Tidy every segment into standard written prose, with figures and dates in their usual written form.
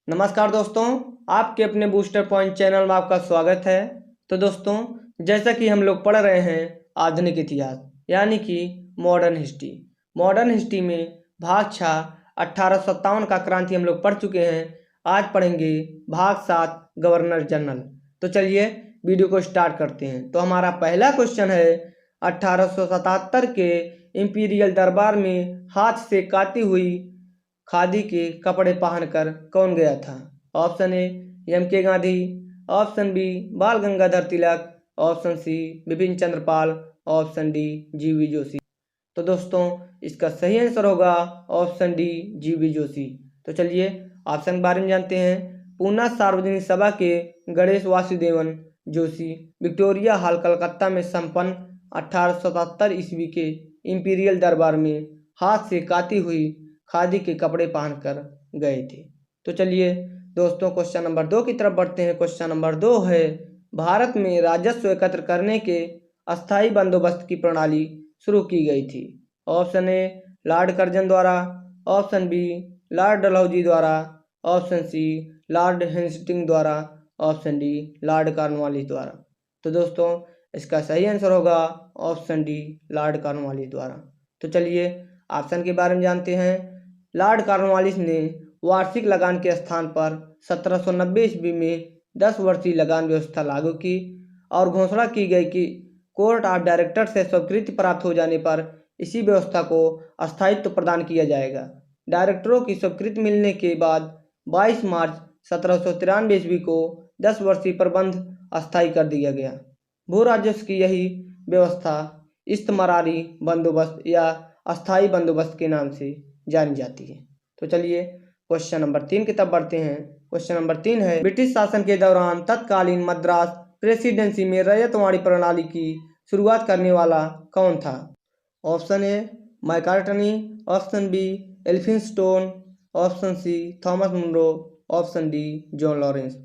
नमस्कार दोस्तों, आपके अपने बूस्टर पॉइंट चैनल में आपका स्वागत है। तो दोस्तों, जैसा कि हम लोग पढ़ रहे हैं आधुनिक इतिहास यानी कि मॉडर्न हिस्ट्री। मॉडर्न हिस्ट्री में भाग 6 1857 का क्रांति हम लोग पढ़ चुके हैं। आज पढ़ेंगे भाग 7 गवर्नर जनरल। तो चलिए वीडियो को स्टार्ट करते हैं। तो हमारा पहला क्वेश्चन है, 1877 के इंपीरियल दरबार में हाथ से काती हुई खादी के कपड़े पहनकर कौन गया था? Option A MK. Gandhi, option B Bal Gangadhar Tilak, option C Bipin Chandra Pal, option D GV. Joshi. तो दोस्तों, इसका सही आंसर होगा ऑप्शन डी जी.वी. जोशी। तो चलिए ऑप्शन के बारे में जानते हैं। पूना सार्वजनिक सभा के गणेश वासुदेवन जोशी विक्टोरिया हॉल कलकत्ता में संपन्न 1877 ईस्वी के इंपीरियल दरबार में हाथ से काती हुई खादी के कपड़े पहनकर गए थे। तो चलिए दोस्तों, क्वेश्चन नंबर 2 की तरफ बढ़ते हैं। क्वेश्चन नंबर 2 है, भारत में राजस्व एकत्र करने के अस्थायी बंदोबस्त की प्रणाली शुरू की गई थी। ऑप्शन ए लॉर्ड कर्जन द्वारा, ऑप्शन बी लॉर्ड डलहौजी द्वारा, ऑप्शन सी लॉर्ड हेस्टिंग्स द्वारा, ऑप्शन डी लॉर्ड कॉर्नवालिस द्वारा। तो दोस्तों, इसका सही आंसर होगा ऑप्शन डी लॉर्ड कॉर्नवालिस द्वारा। तो चलिए ऑप्शन के बारे में जानते हैं। लॉर्ड कॉर्नवालिस ने वार्षिक लगान के स्थान पर 1790 ईस्वी में 10 वर्षीय लगान व्यवस्था लागू की और घोषणा की गई कि कोर्ट ऑफ डायरेक्टर से स्वीकृति प्राप्त हो जाने पर इसी व्यवस्था को अस्थायित्व प्रदान किया जाएगा। डायरेक्टरों की स्वीकृति मिलने के बाद 22 मार्च 1793 ईस्वी को 10 वर्षीय प्रबंध अस्थायी कर दिया गया। भू राजस्व की यही व्यवस्था इस्तमरारी बंदोबस्त या अस्थायी बंदोबस्त के नाम से जानी जाती है। तो चलिए क्वेश्चन नंबर 3 की तरफ बढ़ते हैं। क्वेश्चन नंबर 3 है, ब्रिटिश शासन के दौरान तत्कालीन मद्रास प्रेसिडेंसी में रैयतवाड़ी प्रणाली की शुरुआत करने वाला कौन था? Option A Macartney, option B Elphinstone, option C Thomas Munro, option D John Lawrence.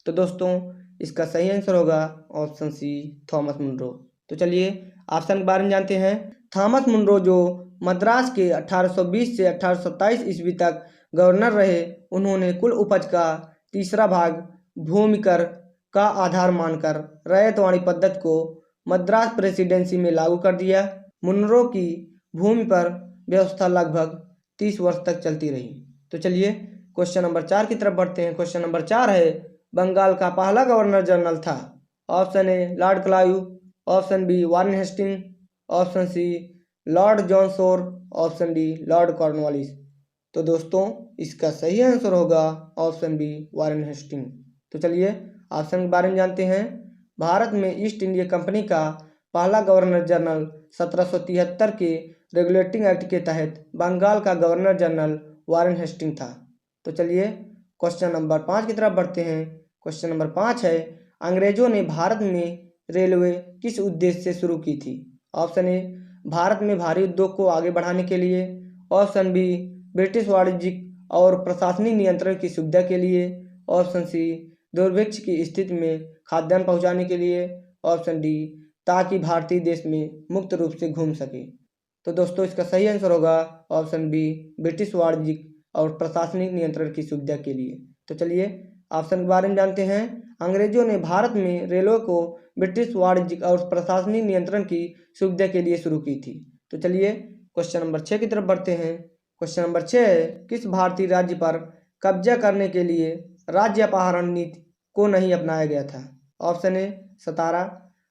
तो दोस्तों, इसका सही आंसर होगा ऑप्शन सी थॉमस मुनरो। तो चलिए ऑप्शन के बारे में जानते हैं। थॉमस मुनरो जो मद्रास के 1820 से 1827 ईस्वी तक गवर्नर रहे, उन्होंने कुल उपज का तीसरा भाग भूमि कर का आधार मानकर रैयतवाड़ी पद्धति को मद्रास प्रेसिडेंसी में लागू कर दिया। मुनरो की भूमि पर व्यवस्था लगभग 30 वर्ष तक चलती रही। तो चलिए क्वेश्चन नंबर 4 की तरफ बढ़ते हैं। क्वेश्चन नंबर 4 है, बंगाल का पहला गवर्नर जनरल था। Option A Lord Clive, option B Warren Hasting, option C Lord John Shore, option D Lord Cornwallis. तो दोस्तों, इसका सही आंसर होगा ऑप्शन बी वारेन हेस्टिंग। तो चलिए ऑप्शन के बारे में जानते हैं। भारत में ईस्ट इंडिया कंपनी का पहला गवर्नर जनरल 1773 के रेगुलेटिंग एक्ट के तहत बंगाल का गवर्नर जनरल वारेन हेस्टिंग था। तो चलिए क्वेश्चन नंबर 5 की तरफ बढ़ते हैं। क्वेश्चन नंबर 5 है, अंग्रेजों ने भारत में रेलवे किस उद्देश्य से शुरू की थी? ऑप्शन ए भारत में भारी उद्योग को आगे बढ़ाने के लिए, ऑप्शन बी ब्रिटिश वाणिज्यिक और प्रशासनिक नियंत्रण की सुविधा के लिए, ऑप्शन सी दुर्भिक्ष की स्थिति में खाद्यान्न पहुंचाने के लिए, ऑप्शन डी ताकि भारतीय देश में मुक्त रूप से घूम सके। तो दोस्तों, इसका सही आंसर होगा ऑप्शन बी ब्रिटिश वाणिज्यिक और प्रशासनिक नियंत्रण की सुविधा के लिए। तो चलिए ऑप्शन के बारे में जानते हैं। अंग्रेजों ने भारत में रेलवे को ब्रिटिश वाणिज्यिक और प्रशासनिक नियंत्रण की सुविधा के लिए शुरू की थी। तो चलिए क्वेश्चन नंबर 6 की तरफ बढ़ते हैं। क्वेश्चन नंबर 6 है, किस भारतीय राज्य पर कब्जा करने के लिए राज्य अपहरण नीति को नहीं अपनाया गया था? Option A Satara,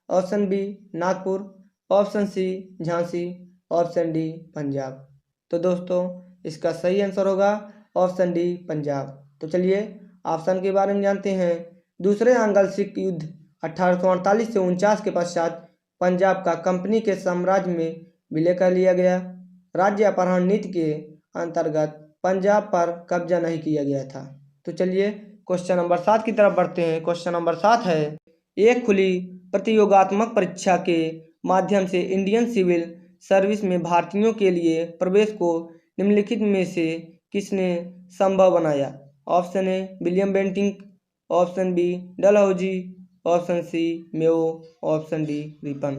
option B Nagpur, option C Jhansi, option D Punjab. तो दोस्तों, इसका सही आंसर होगा ऑप्शन डी पंजाब। तो चलिए ऑप्शन के बारे में जानते हैं। दूसरे अंग्ल सिख युद्ध 1848 से 49 के पश्चात पंजाब का कंपनी के साम्राज्य में विलय कर लिया गया। राज्य अपहरण नीति के अंतर्गत पंजाब पर कब्जा नहीं किया गया था। तो चलिए क्वेश्चन नंबर 7 की तरफ बढ़ते हैं। क्वेश्चन नंबर 7 है, एक खुली प्रतियोगात्मक परीक्षा के माध्यम से इंडियन सिविल सर्विस में भारतीयों के लिए प्रवेश को निम्नलिखित में से किसने संभव बनाया? Option A William Bentinck, option B Dalhousie, option C Mayo, option D Ripon.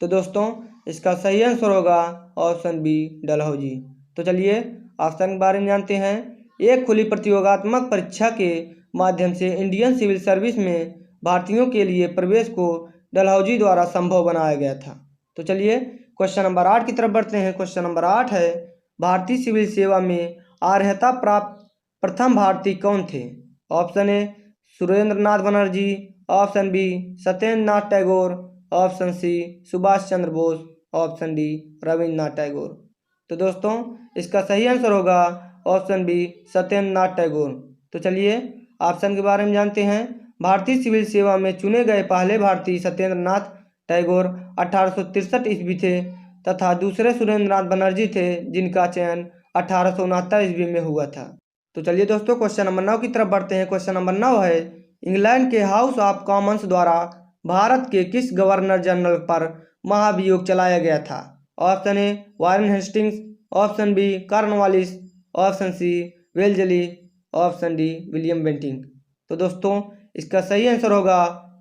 तो दोस्तों, इसका सही आंसर होगा ऑप्शन बी डलहौजी। तो चलिए ऑप्शन के बारे में जानते हैं। एक खुली प्रतियोगात्मक परीक्षा के माध्यम से इंडियन सिविल सर्विस में भारतीयों के लिए प्रवेश को डलहौजी द्वारा संभव बनाया गया था। तो चलिए क्वेश्चन नंबर 8 की तरफ बढ़ते हैं। क्वेश्चन नंबर 8 है, भारतीय सिविल सेवा में अर्हता प्राप्त प्रथम भारतीय कौन थे? Option A Surendra Nath Banerjee, option B Satyendra Nath Tagore, option C Subhash Chandra Bose, option D Rabindra Nath Tagore. तो दोस्तों इसका सही आंसर होगा ऑप्शन बी सत्येंद्र नाथ टैगोर। तो चलिए ऑप्शन के बारे में जानते हैं। भारतीय सिविल सेवा में चुने गए पहले भारतीय सत्येंद्र नाथ टैगोर 1863 ईस्वी थे तथा दूसरे सुरेंद्र नाथ बनर्जी थे जिनका चयन 1869 ईस्वी में हुआ था। तो चलिए दोस्तों क्वेश्चन नंबर 9 की तरफ बढ़ते हैं। क्वेश्चन नंबर 9 है, इंग्लैंड के हाउस ऑफ कॉमन्स द्वारा भारत के किस गवर्नर जनरल पर महाभियोग चलाया गया था? Option A Warren Hastings, option B Cornwallis, option C Wellesley, option D William Bentinck. तो दोस्तों इसका सही आंसर होगा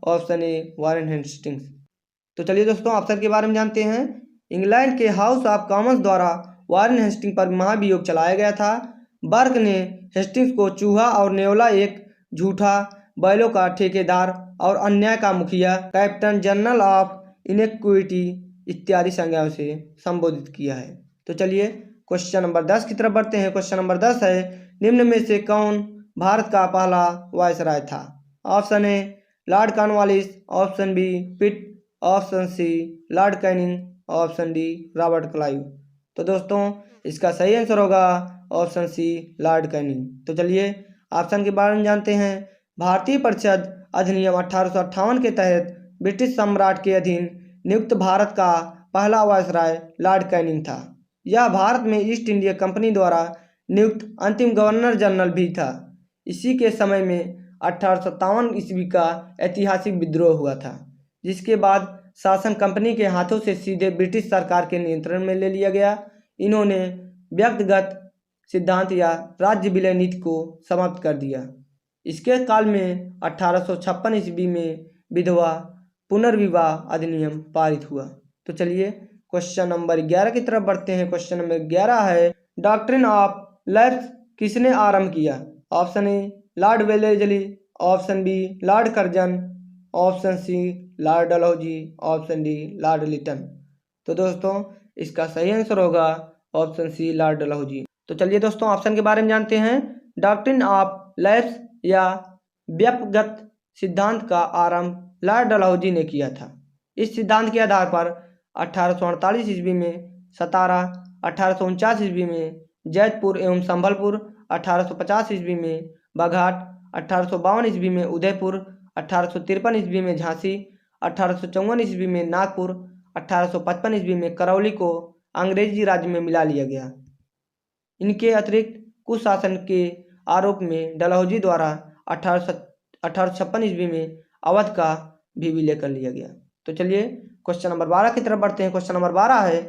ऑप्शन ए वारेन हेस्टिंग्स। तो चलिए दोस्तों ऑप्शन के बारे में जानते हैं। इंग्लैंड के हाउस ऑफ कॉमन्स द्वारा वारेन हेस्टिंग पर महाभियोग चलाया गया था। बर्क ने हेस्टिंग्स को चूहा और नेवला, एक झूठा, बैलों का ठेकेदार और अन्याय का मुखिया, कैप्टन जनरल ऑफ इनइक्विटी इत्यादि संज्ञाओं से संबोधित किया है। तो चलिए क्वेश्चन नंबर 10 की तरफ बढ़ते हैं। क्वेश्चन नंबर 10 है, निम्न में से कौन भारत का पहला वायसराय था? Option A Lord Cornwallis, option B Pitt, option C Lord Canning, option D Robert Clive. तो दोस्तों इसका सही आंसर होगा ऑप्शन सी लॉर्ड कैनिंग। तो चलिए ऑप्शन के बारे में जानते हैं। भारतीय परिषद अधिनियम 1858 के तहत ब्रिटिश सम्राट के अधीन नियुक्त भारत का पहला वायसराय लॉर्ड कैनिंग था। यह भारत में ईस्ट इंडिया कंपनी द्वारा नियुक्त अंतिम गवर्नर जनरल भी था। इसी के समय में 1857 ईस्वी का ऐतिहासिक विद्रोह हुआ था, जिसके बाद शासन कंपनी के हाथों से सीधे ब्रिटिश सरकार के नियंत्रण में ले लिया गया। इन्होंने व्यक्तिगत सिद्धांत या राज्य विलय नीति को समाप्त कर दिया। इसके काल में 1856 ईस्वी में विधवा पुनर्विवाह अधिनियम पारित हुआ। तो चलिए क्वेश्चन नंबर 11 की तरफ बढ़ते हैं। क्वेश्चन नंबर 11 है, डॉक्ट्रिन ऑफ लैप्स किसने आरंभ किया? Option A Lord Wellesley, option B Lord Curzon, option C Lord Dalhousie, option D Lord Lytton. तो दोस्तों इसका सही आंसर होगा ऑप्शन सी लॉर्ड डलहौजी। तो चलिए दोस्तों ऑप्शन के बारे में जानते हैं। डॉक्ट्रिन ऑफ लैप्स या व्यक्तिगत सिद्धांत का आरंभ लॉर्ड डलहौजी ने किया था। इस सिद्धांत के आधार पर 1848 ईस्वी में सतारा, 1849 ईस्वी में जैतपुर एवं संभलपुर, 1850 ईस्वी में बाघाट, 1852 ईस्वी में उदयपुर, 1853 ईस्वी में झांसी, 1854 ईस्वी में नागपुर, 1855 ईस्वी में करौली को अंग्रेजी राज्य में मिला लिया गया। इनके अतिरिक्त कुशासन के आरोप में डलहौजी द्वारा 1856 ईस्वी में अवध का भी विलय कर लिया गया। तो चलिए क्वेश्चन नंबर 12 की तरफ बढ़ते हैं। क्वेश्चन नंबर 12 है,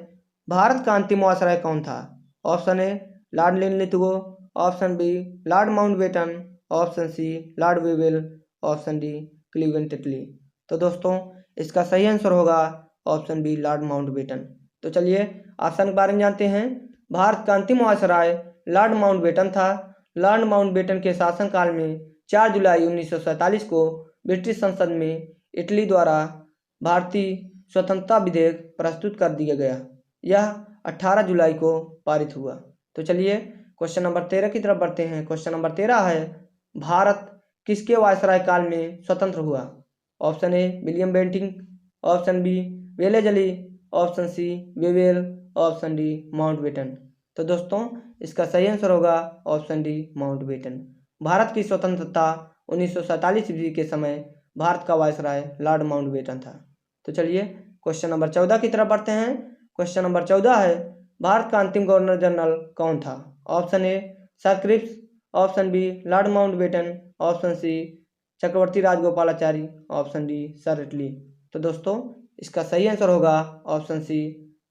भारत का अंतिम वायसराय कौन था? Option A Lord Linlithgow, option B Lord Mountbatten, option C Lord Wavell, option D Cleveland Titley. तो दोस्तों इसका सही आंसर होगा ऑप्शन बी लॉर्ड माउंटबेटन। तो चलिए ऑप्शन के बारे में जानते हैं। भारत का अंतिम वायसराय लॉर्ड माउंटबेटन था। लॉर्ड माउंटबेटन के शासनकाल में 4 जुलाई 1947 को ब्रिटिश संसद में इटली द्वारा भारतीय स्वतंत्रता विधेयक प्रस्तुत कर दिया गया। यह 18 जुलाई को पारित हुआ। तो चलिए क्वेश्चन नंबर 13 की तरफ बढ़ते हैं। क्वेश्चन नंबर 13 है, भारत किसके वायसराय काल में स्वतंत्र हुआ? Option A William Bentinck, option B Wellesley, option C Wavell, option D Mountbatten. तो दोस्तों इसका सही आंसर होगा ऑप्शन डी माउंटबेटन। भारत की स्वतंत्रता 1947 ईस्वी के समय भारत का वायसराय लॉर्ड माउंटबेटन था। तो चलिए क्वेश्चन नंबर 14 की तरफ बढ़ते हैं। क्वेश्चन नंबर 14 है, भारत का अंतिम गवर्नर जनरल कौन था? Option A Sir Cripps, option B Lord Mountbatten, option C Chakravarti Rajagopalachari, option D Sir Italy. तो दोस्तों इसका सही आंसर होगा ऑप्शन सी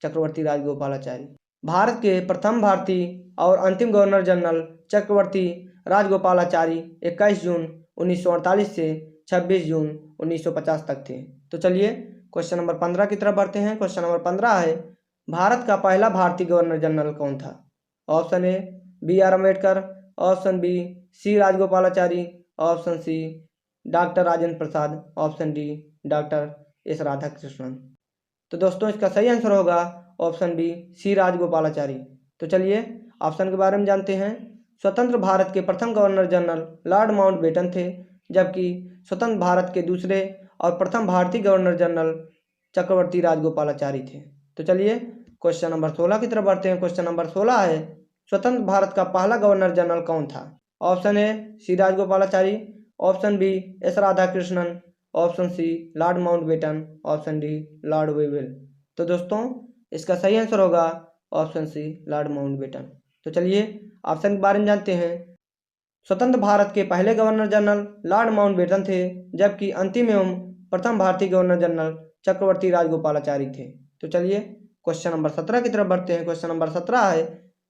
चक्रवर्ती राजगोपालाचारी। भारत के प्रथम भारतीय और अंतिम गवर्नर जनरल चक्रवर्ती राजगोपालाचारी 21 जून 1948 से 26 जून 1950 तक थे। तो चलिए क्वेश्चन नंबर 15 की तरफ बढ़ते हैं। क्वेश्चन नंबर 15 है, भारत का पहला भारतीय गवर्नर जनरल कौन था? Option A B R Ambedkar, option B C Rajagopalachari, option C doctor Rajendra Prasad, option D doctor S Radhakrishnan. तो दोस्तों इसका सही आंसर होगा ऑप्शन बी सी राजगोपालाचारी। तो चलिए ऑप्शन के बारे में जानते हैं। स्वतंत्र भारत के प्रथम गवर्नर जनरल लॉर्ड माउंटबेटन थे, जबकि स्वतंत्र भारत के दूसरे और प्रथम भारतीय गवर्नर जनरल चक्रवर्ती राजगोपालाचारी थे। तो चलिए क्वेश्चन नंबर 16 की तरफ बढ़ते हैं। क्वेश्चन नंबर 16 है, स्वतंत्र भारत का पहला गवर्नर जनरल कौन था? Option A C Rajagopalachari, option B S Radhakrishnan, option C Lord Mountbatten, option D Lord Wavell. तो दोस्तों इसका सही आंसर होगा ऑप्शन सी लॉर्ड माउंटबेटन। तो चलिए ऑप्शन के बारे में जानते हैं। स्वतंत्र भारत के पहले गवर्नर जनरल लॉर्ड माउंटबेटन थे, जबकि अंतिम एवं प्रथम भारतीय गवर्नर जनरल चक्रवर्ती राजगोपालाचारी थे। तो चलिए क्वेश्चन नंबर 17 की तरफ बढ़ते हैं। क्वेश्चन नंबर 17 है,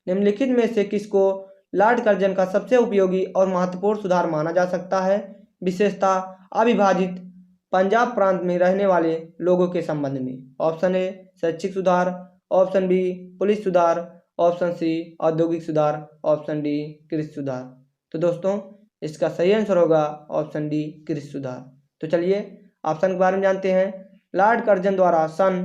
निम्नलिखित में से किसको लॉर्ड कर्जन का सबसे उपयोगी और महत्वपूर्ण सुधार माना जा सकता है? विशेषता अविभाजित पंजाब प्रांत में रहने वाले लोगों के संबंध में। ऑप्शन ए शैक्षिक सुधार, ऑप्शन बी पुलिस सुधार, ऑप्शन सी औद्योगिक सुधार, ऑप्शन डी कृषि सुधार। तो दोस्तों इसका सही आंसर होगा ऑप्शन डी कृषि सुधार। तो चलिए ऑप्शन के बारे में जानते हैं। लॉर्ड कर्जन द्वारा सन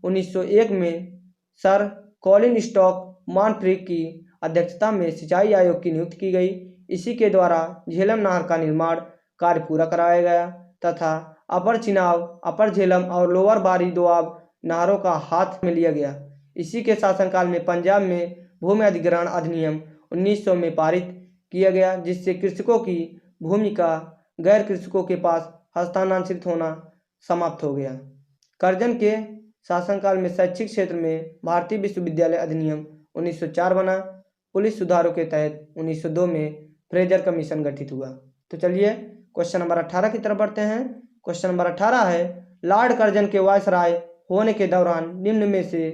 1901 में सर कॉलिन स्टॉक मॉन्ट्रिक की अध्यक्षता में सिंचाई आयोग की नियुक्ति की गई। इसी के द्वारा झेलम नहर का निर्माण कार्य पूरा कराया गया तथा अपर चिनाब, अपर झेलम और लोअर बारी दोआब नहरों का हाथ में लिया गया। इसी के शासनकाल में पंजाब में भूमि अधिग्रहण अधिनियम 1900 में पारित किया गया, जिससे कृषकों की भूमि का गैर कृषकों के पास हस्तांतरित होना समाप्त हो गया। कर्जन के शासनकाल में शैक्षिक क्षेत्र में भारतीय विश्वविद्यालय अधिनियम 1904 बना। पुलिस सुधारों के तहत 1902 में फ्रेजर कमीशन गठित हुआ। तो चलिए क्वेश्चन नंबर 18 की तरफ बढ़ते हैं। क्वेश्चन नंबर 18 है, लॉर्ड कर्जन के वायसराय होने के दौरान निम्न में से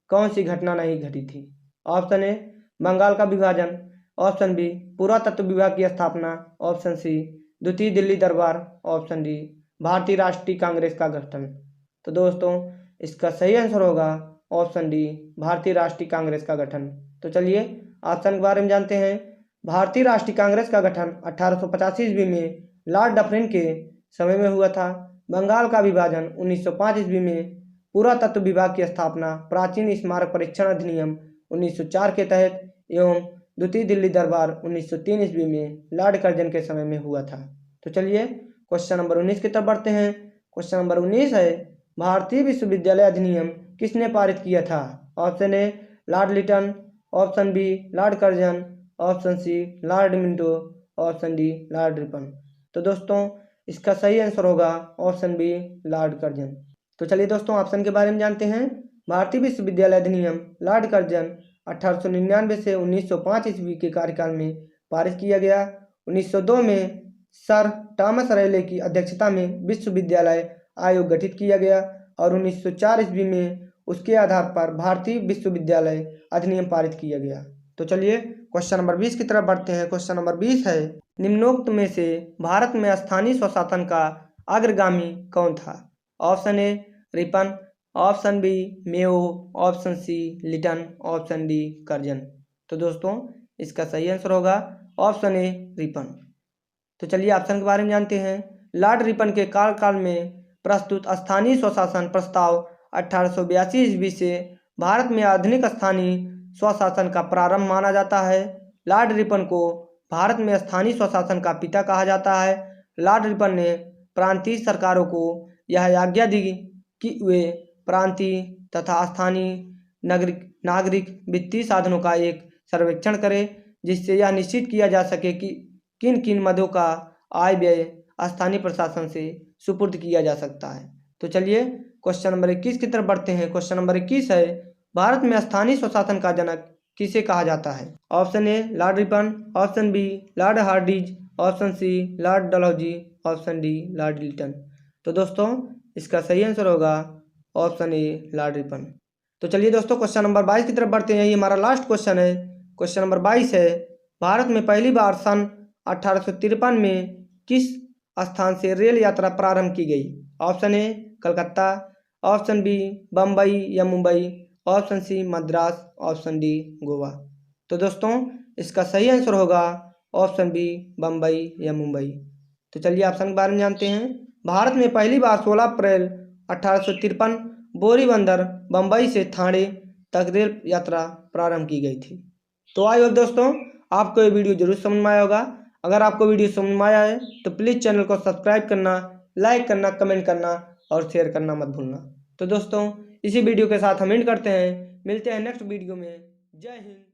कौन सी घटना नहीं घटी थी? ऑप्शन ए बंगाल का विभाजन, ऑप्शन बी पुरातत्व विभाग की स्थापना, ऑप्शन सी द्वितीय दिल्ली दरबार, ऑप्शन डी भारतीय राष्ट्रीय कांग्रेस का गठन। तो दोस्तों इसका सही आंसर होगा ऑप्शन डी भारतीय राष्ट्रीय कांग्रेस का गठन। तो चलिए ऑप्शन के बारे में जानते हैं। भारतीय राष्ट्रीय कांग्रेस का गठन 1885 ईस्वी में लॉर्ड डफरिन के समय में हुआ था। बंगाल का विभाजन 1905 ईस्वी में, पुरातत्व विभाग की स्थापना प्राचीन स्मारक परीक्षण अधिनियम 1904 के तहत एवं द्वितीय दिल्ली दरबार 1903 ईस्वी में लॉर्ड कर्जन के समय में हुआ था। तो चलिए क्वेश्चन नंबर 19 की तरफ बढ़ते हैं। क्वेश्चन नंबर 19 है, भारतीय विश्वविद्यालय अधिनियम किसने पारित किया था? Option A Lord Lytton, option B Lord Curzon, option C Lord Minto, option D Lord Ripon. तो दोस्तों इसका सही आंसर होगा ऑप्शन बी लॉर्ड कर्जन। तो चलिए दोस्तों ऑप्शन के बारे में जानते हैं। भारतीय विश्वविद्यालय अधिनियम लॉर्ड कर्जन 1899 से 1905 ईस्वी के कार्यकाल में पारित किया गया। 1902 में सर थॉमस रेले की अध्यक्षता में विश्वविद्यालय आयोग गठित किया गया और 1904 ईस्वी में उसके आधार पर भारतीय विश्वविद्यालय अधिनियम पारित किया गया। तो चलिए क्वेश्चन नंबर 20 की तरफ बढ़ते हैं। क्वेश्चन नंबर 20 है, निम्नोक्त में से भारत में स्थानीय स्वशासन का अग्रगामी कौन था? Option A Ripon, option B Mayo, option C Lytton, option D Curzon. तो दोस्तों इसका सही आंसर होगा ऑप्शन ए रिपन। तो चलिए ऑप्शन के बारे में जानते हैं। लॉर्ड रिपन के कार्यकाल में प्रस्तुत स्थानीय स्वशासन प्रस्ताव 1882 ईस्वी से भारत में आधुनिक स्थानीय स्वशासन का प्रारंभ माना जाता है। लॉर्ड रिपन को भारत में स्थानीय स्वशासन का पिता कहा जाता है। लॉर्ड रिपन ने प्रांतीय सरकारों को यह आज्ञा दी कि वे प्रांतीय तथा स्थानीय नागरिक वित्तीय साधनों का एक सर्वेक्षण करें, जिससे यह निश्चित किया जा सके कि किन किन मदों का आय व्यय स्थानीय प्रशासन से सुपुर्द किया जा सकता है। तो चलिए क्वेश्चन नंबर 21 की तरफ बढ़ते हैं। क्वेश्चन नंबर 21 है, भारत में स्थानीय स्वशासन का जनक किसे कहा जाता है? Option A Lord Ripon, option B Lord Hardinge, option C Lord Dalhousie, option D Lord Lytton. तो दोस्तों इसका सही आंसर होगा ऑप्शन ए लॉर्ड रिपन। तो चलिए दोस्तों क्वेश्चन नंबर 22 की तरफ बढ़ते हैं। ये हमारा लास्ट क्वेश्चन है। क्वेश्चन नंबर 22 है, भारत में पहली बार सन 1853 में किस स्थान से रेल यात्रा प्रारंभ की गई? Option A Calcutta, option B Bombay या Mumbai, option C Madras, option D Goa. तो दोस्तों इसका सही आंसर होगा ऑप्शन बी बम्बई या मुंबई। तो चलिए ऑप्शन के बारे में जानते हैं। भारत में पहली बार 16 अप्रैल 1853 बोरीबंदर बम्बई से ठाणे तक रेल यात्रा प्रारंभ की गई थी। तो आई होप दोस्तों आपको ये वीडियो जरूर समझ में आया होगा। अगर आपको वीडियो समझ में आया है तो प्लीज़ चैनल को सब्सक्राइब करना, लाइक करना, कमेंट करना और शेयर करना मत भूलना। तो दोस्तों इसी वीडियो के साथ हम एंड करते हैं, मिलते हैं नेक्स्ट वीडियो में। जय हिंद।